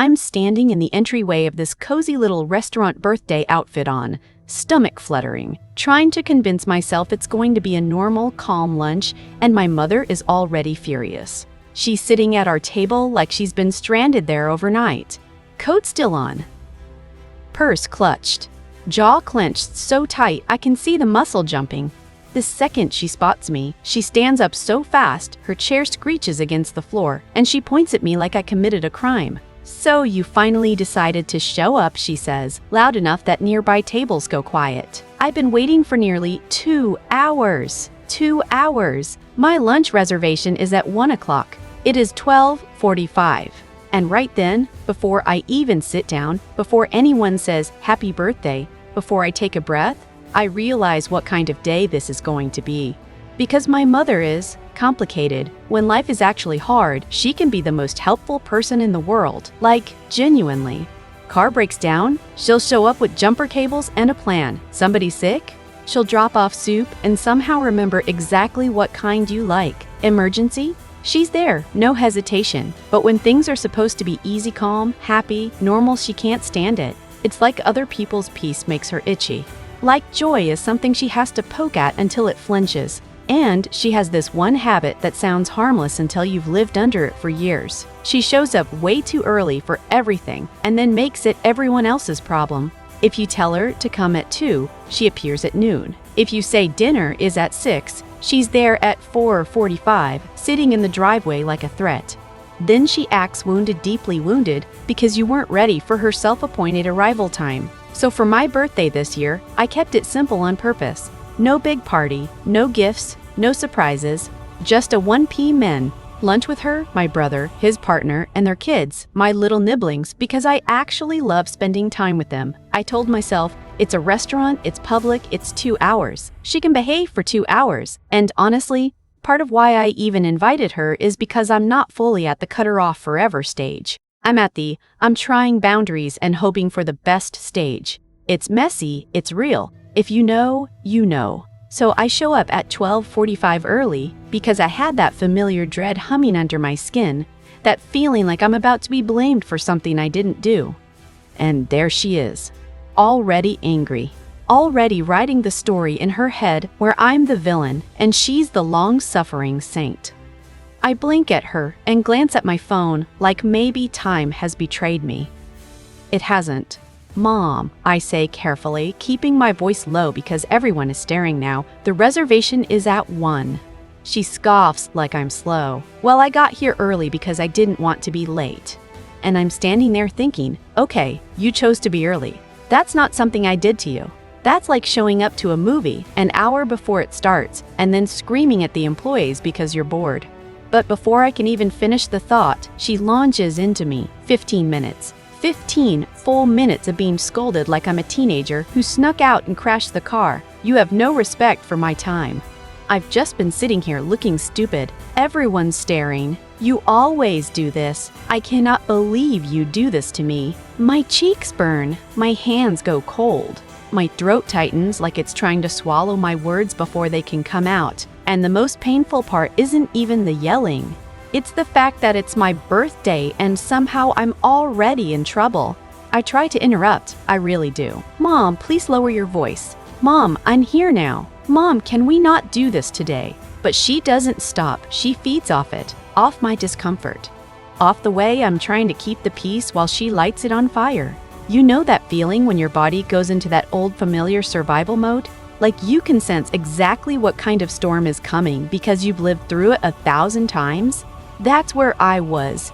I'm standing in the entryway of this cozy little restaurant birthday outfit on, stomach fluttering, trying to convince myself it's going to be a normal, calm lunch, and my mother is already furious. She's sitting at our table like she's been stranded there overnight. Coat still on. Purse clutched. Jaw clenched so tight I can see the muscle jumping. The second she spots me, she stands up so fast, her chair screeches against the floor, and she points at me like I committed a crime. "So you finally decided to show up," she says, loud enough that nearby tables go quiet. "I've been waiting for nearly 2 hours. 2 hours. My lunch reservation is at 1 o'clock. It is 12:45. And right then, before I even sit down, before anyone says happy birthday, before I take a breath, I realize what kind of day this is going to be. Because my mother is complicated. When life is actually hard, she can be the most helpful person in the world. Like, genuinely. Car breaks down, she'll show up with jumper cables and a plan. Somebody sick? She'll drop off soup and somehow remember exactly what kind you like. Emergency? She's there, no hesitation. But when things are supposed to be easy, calm, happy, normal, she can't stand it. It's like other people's peace makes her itchy. Like joy is something she has to poke at until it flinches. And she has this one habit that sounds harmless until you've lived under it for years. She shows up way too early for everything and then makes it everyone else's problem. If you tell her to come at 2, she appears at noon. If you say dinner is at 6, she's there at 4:45, sitting in the driveway like a threat. Then she acts wounded, deeply wounded, because you weren't ready for her self-appointed arrival time. So for my birthday this year, I kept it simple on purpose. No big party, no gifts, no surprises, just a 1 p.m. lunch with her, my brother, his partner, and their kids, my little nibblings, because I actually love spending time with them. I told myself, it's a restaurant, it's public, it's 2 hours. She can behave for 2 hours. And honestly, part of why I even invited her is because I'm not fully at the cut her off forever stage. I'm at the I'm trying boundaries and hoping for the best stage. It's messy, it's real. If you know, you know. So I show up at 12:45 early because I had that familiar dread humming under my skin, that feeling like I'm about to be blamed for something I didn't do. And there she is, already angry, already writing the story in her head where I'm the villain and she's the long-suffering saint. I blink at her and glance at my phone like maybe time has betrayed me. It hasn't. "Mom," I say carefully, keeping my voice low because everyone is staring now. "The reservation is at 1. She scoffs like I'm slow. Well, I got here early because I didn't want to be late. And I'm standing there thinking, okay, you chose to be early. That's not something I did to you. That's like showing up to a movie an hour before it starts and then screaming at the employees because you're bored. But before I can even finish the thought, she launches into me. 15 minutes. 15 full minutes of being scolded like I'm a teenager who snuck out and crashed the car. You have no respect for my time. I've just been sitting here looking stupid. Everyone's staring. You always do this. I cannot believe you do this to me. My cheeks burn. My hands go cold. My throat tightens like it's trying to swallow my words before they can come out. And the most painful part isn't even the yelling. It's the fact that it's my birthday and somehow I'm already in trouble. I try to interrupt, I really do. "Mom, please lower your voice. Mom, I'm here now. Mom, can we not do this today?" But she doesn't stop. She feeds off it, off my discomfort. Off the way I'm trying to keep the peace while she lights it on fire. You know that feeling when your body goes into that old familiar survival mode? Like you can sense exactly what kind of storm is coming because you've lived through it 1,000 times? That's where I was.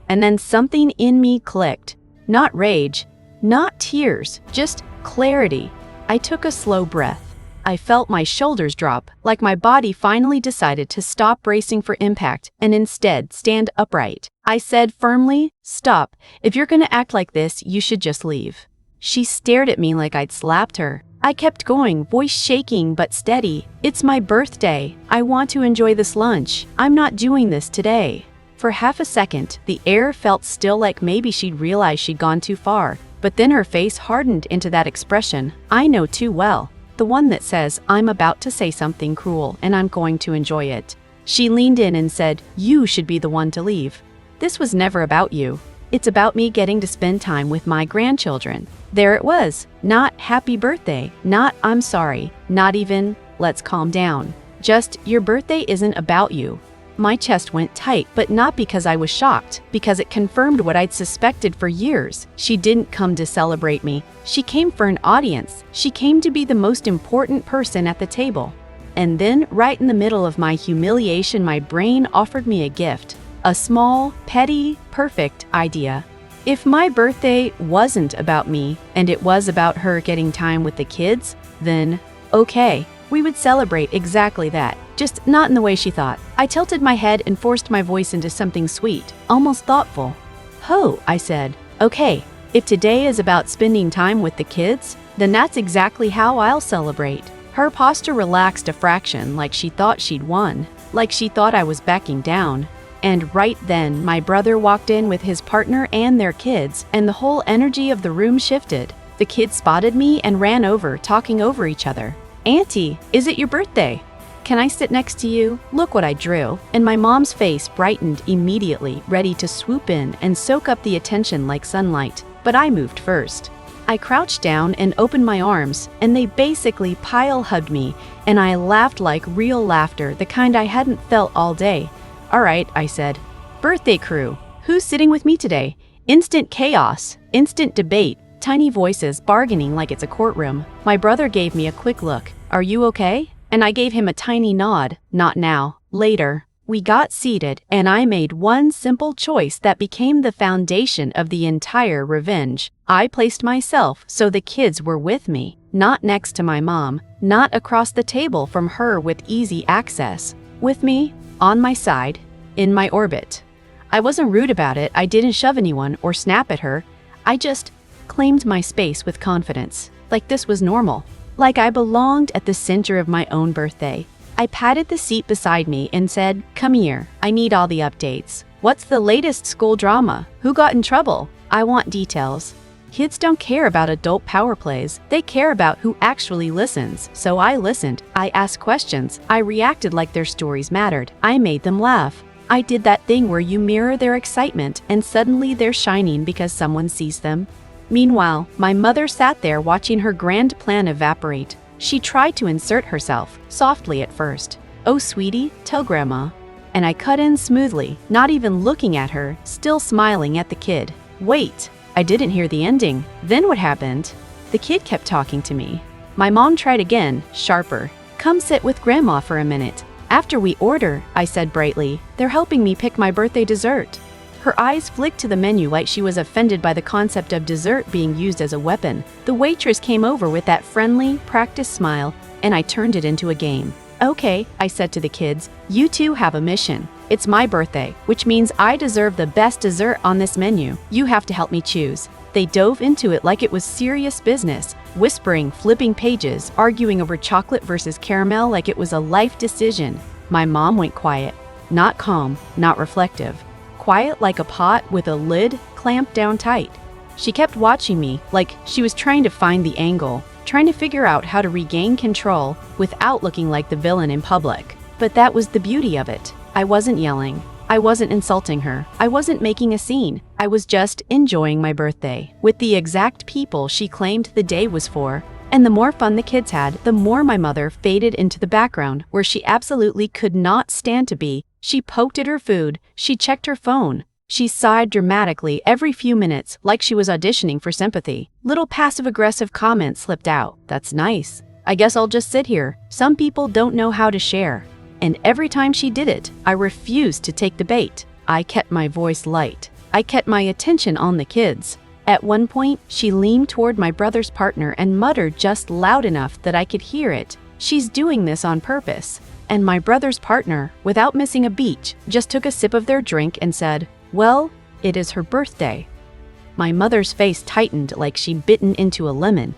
And then something in me clicked. Not rage, not tears, just clarity. I took a slow breath. I felt my shoulders drop, like my body finally decided to stop bracing for impact and instead stand upright. I said firmly, "Stop. If you're gonna act like this, you should just leave." She stared at me like I'd slapped her. I kept going, voice shaking but steady. "It's my birthday. I want to enjoy this lunch. I'm not doing this today." For half a second, the air felt still like maybe she'd realized she'd gone too far, but then her face hardened into that expression I know too well, the one that says, I'm about to say something cruel and I'm going to enjoy it. She leaned in and said, "You should be the one to leave. This was never about you. It's about me getting to spend time with my grandchildren. There it was. Not happy birthday, not I'm sorry, not even let's calm down. Just your birthday isn't about you. My chest went tight, but not because I was shocked, because it confirmed what I'd suspected for years. She didn't come to celebrate me. She came for an audience. She came to be the most important person at the table. And then, right in the middle of my humiliation, my brain offered me a gift. A small, petty, perfect idea. If my birthday wasn't about me, and it was about her getting time with the kids, then, okay, we would celebrate exactly that, just not in the way she thought. I tilted my head and forced my voice into something sweet, almost thoughtful. "Ho," I said. "Okay, if today is about spending time with the kids, then that's exactly how I'll celebrate." Her posture relaxed a fraction, like she thought she'd won, like she thought I was backing down. And right then, my brother walked in with his partner and their kids, and the whole energy of the room shifted. The kids spotted me and ran over, talking over each other. "Auntie, is it your birthday? Can I sit next to you? Look what I drew." And my mom's face brightened immediately, ready to swoop in and soak up the attention like sunlight. But I moved first. I crouched down and opened my arms, and they basically pile-hugged me, and I laughed like real laughter, the kind I hadn't felt all day. "All right," I said. "Birthday crew, who's sitting with me today?" Instant chaos, instant debate, tiny voices bargaining like it's a courtroom. My brother gave me a quick look. "Are you okay?" And I gave him a tiny nod. "Not now. Later." We got seated, and I made one simple choice that became the foundation of the entire revenge. I placed myself so the kids were with me, not next to my mom, not across the table from her with easy access. With me, on my side, in my orbit. I wasn't rude about it. I didn't shove anyone or snap at her. I just claimed my space with confidence, like this was normal, like I belonged at the center of my own birthday. I patted the seat beside me and said, "Come here, I need all the updates. What's the latest school drama? Who got in trouble? I want details." Kids don't care about adult power plays. They care about who actually listens. So I listened. I asked questions. I reacted like their stories mattered. I made them laugh. I did that thing where you mirror their excitement and suddenly they're shining because someone sees them. Meanwhile, my mother sat there watching her grand plan evaporate. She tried to insert herself, softly at first. "Oh, sweetie, tell Grandma." And I cut in smoothly, not even looking at her, still smiling at the kid. Wait, I didn't hear the ending. Then what happened? The kid kept talking to me. My mom tried again, sharper. "Come sit with Grandma for a minute. After we order," I said brightly. "They're helping me pick my birthday dessert." Her eyes flicked to the menu like she was offended by the concept of dessert being used as a weapon. The waitress came over with that friendly, practiced smile, and I turned it into a game. "Okay," I said to the kids, "you two have a mission. It's my birthday, which means I deserve the best dessert on this menu. You have to help me choose." They dove into it like it was serious business, whispering, flipping pages, arguing over chocolate versus caramel like it was a life decision. My mom went quiet. Not calm, not reflective. Quiet like a pot with a lid clamped down tight. She kept watching me like she was trying to find the angle, trying to figure out how to regain control without looking like the villain in public. But that was the beauty of it. I wasn't yelling. I wasn't insulting her. I wasn't making a scene. I was just enjoying my birthday with the exact people she claimed the day was for. And the more fun the kids had, the more my mother faded into the background where she absolutely could not stand to be. She poked at her food. She checked her phone. She sighed dramatically every few minutes like she was auditioning for sympathy. Little passive-aggressive comments slipped out. "That's nice. I guess I'll just sit here. Some people don't know how to share." And every time she did it, I refused to take the bait. I kept my voice light. I kept my attention on the kids. At one point, she leaned toward my brother's partner and muttered just loud enough that I could hear it. "She's doing this on purpose." And my brother's partner, without missing a beat, just took a sip of their drink and said, "Well, it is her birthday." My mother's face tightened like she'd bitten into a lemon.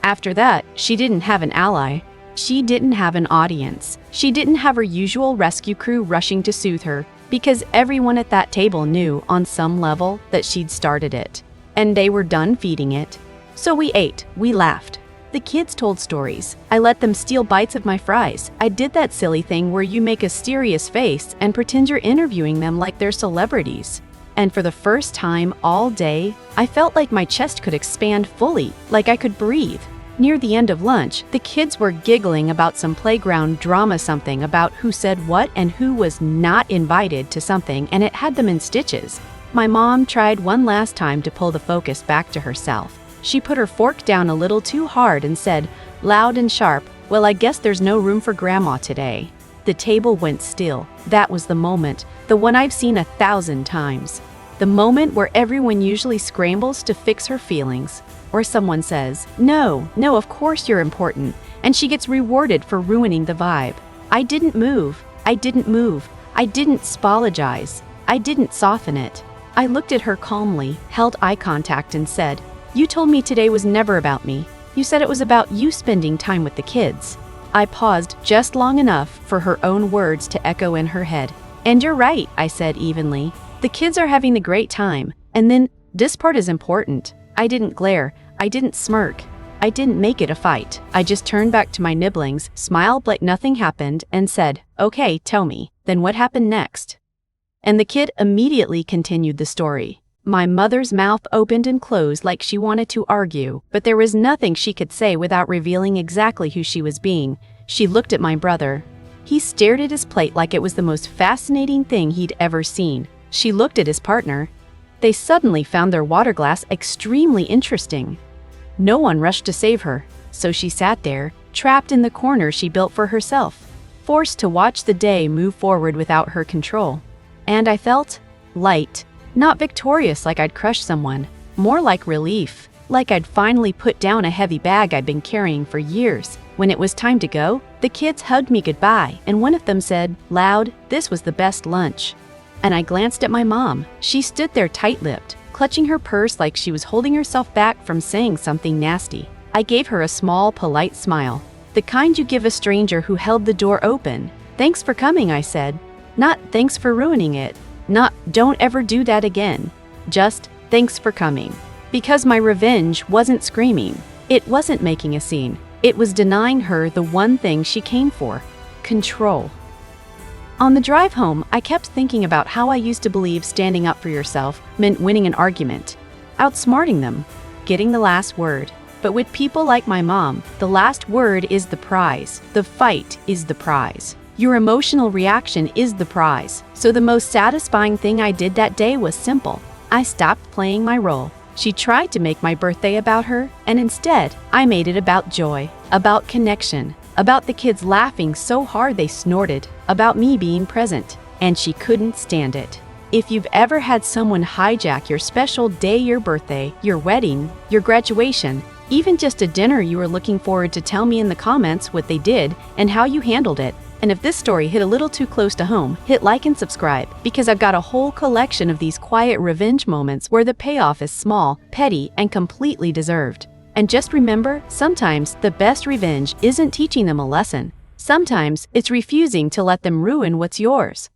After that, she didn't have an ally. She didn't have an audience. She didn't have her usual rescue crew rushing to soothe her, because everyone at that table knew, on some level, that she'd started it. And they were done feeding it. So we ate, we laughed. The kids told stories. I let them steal bites of my fries. I did that silly thing where you make a serious face and pretend you're interviewing them like they're celebrities. And for the first time all day, I felt like my chest could expand fully, like I could breathe. Near the end of lunch, the kids were giggling about some playground drama, something about who said what and who was not invited to something, and it had them in stitches. My mom tried one last time to pull the focus back to herself. She put her fork down a little too hard and said, loud and sharp, "Well, I guess there's no room for Grandma today." The table went still. That was the moment, the one I've seen 1,000 times. The moment where everyone usually scrambles to fix her feelings. Or someone says, no, of course you're important, and she gets rewarded for ruining the vibe. I didn't move. I didn't apologize. I didn't soften it. I looked at her calmly, held eye contact, and said, "You told me today was never about me. You said it was about you spending time with the kids." I paused just long enough for her own words to echo in her head. "And you're right," I said evenly. "The kids are having a great time. And then, this part is important." I didn't glare. I didn't smirk. I didn't make it a fight. I just turned back to my nibblings, smiled like nothing happened, and said, "Okay, tell me, then what happened next?" And the kid immediately continued the story. My mother's mouth opened and closed like she wanted to argue, but there was nothing she could say without revealing exactly who she was being. She looked at my brother. He stared at his plate like it was the most fascinating thing he'd ever seen. She looked at his partner. They suddenly found their water glass extremely interesting. No one rushed to save her, so she sat there, trapped in the corner she built for herself, forced to watch the day move forward without her control. And I felt light, not victorious like I'd crushed someone, more like relief, like I'd finally put down a heavy bag I'd been carrying for years. When it was time to go, the kids hugged me goodbye, and one of them said, loud, "This was the best lunch." And I glanced at my mom. She stood there tight-lipped, clutching her purse like she was holding herself back from saying something nasty. I gave her a small, polite smile, the kind you give a stranger who held the door open. "Thanks for coming," I said. Not "thanks for ruining it," not "don't ever do that again," just "thanks for coming." Because my revenge wasn't screaming. It wasn't making a scene. It was denying her the one thing she came for: control. On the drive home, I kept thinking about how I used to believe standing up for yourself meant winning an argument, outsmarting them, getting the last word. But with people like my mom, the last word is the prize. The fight is the prize. Your emotional reaction is the prize. So the most satisfying thing I did that day was simple. I stopped playing my role. She tried to make my birthday about her, and instead, I made it about joy, about connection, about the kids laughing so hard they snorted, about me being present, and she couldn't stand it. If you've ever had someone hijack your special day, your birthday, your wedding, your graduation, even just a dinner you were looking forward to, tell me in the comments what they did and how you handled it. And if this story hit a little too close to home, hit like and subscribe, because I've got a whole collection of these quiet revenge moments where the payoff is small, petty, and completely deserved. And just remember, sometimes the best revenge isn't teaching them a lesson. Sometimes it's refusing to let them ruin what's yours.